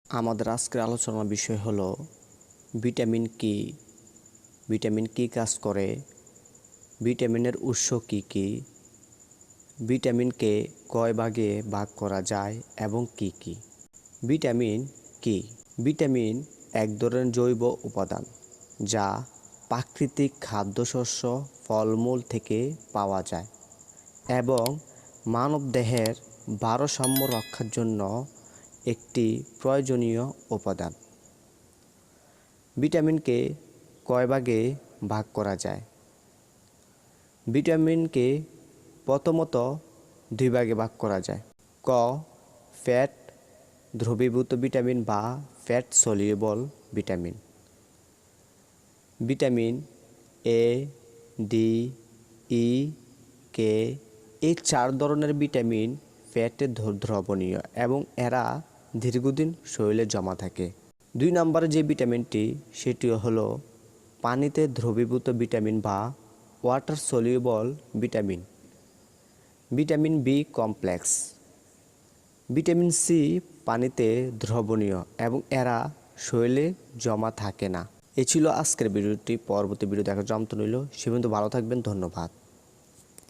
আমাদের আজকের আলোচনার বিষয় হলো ভিটামিন কি, ভিটামিন কি কাজ করে, ভিটামিনের উৎস কি কি, ভিটামিনকে কয় ভাগে ভাগ করা যায় এবং কি কি। ভিটামিন কি? ভিটামিন এক ধরনের জৈব উপাদান যা প্রাকৃতিক খাদ্যশস্য, ফলমূল থেকে পাওয়া যায় এবং মানবদেহের ভারসাম্য রক্ষার জন্য একটি প্রয়োজনীয় উপাদান। ভিটামিনকে কয় ভাগে ভাগ করা যায়? ভিটামিনকে প্রথমত দুই ভাগে ভাগ করা যায়। ক. ফ্যাট দ্রবীভূত ভিটামিন বা fat soluble vitamin. Vitamin A, D, E, K এই 4 ধরনের ভিটামিন ফ্যাটে দ্রবণীয় এবং এরা দীর্ঘদিন শরীরে জমা থাকে। 2 নম্বরে যে ভিটামিনটি সেটি হলো পানিতে দ্রবীভূত ভিটামিন বা water soluble vitamin. Vitamin B complex. Vitamin C পানিতে দ্রবণীয় এবং এরা শরীরে জমা থাকে না। এ ছিল আজকের ভিডিওটি। পরবর্তী ভিডিও দেখার জন্য আমন্ত্রণ রইল। সে পর্যন্ত ভালো থাকবেন। ধন্যবাদ।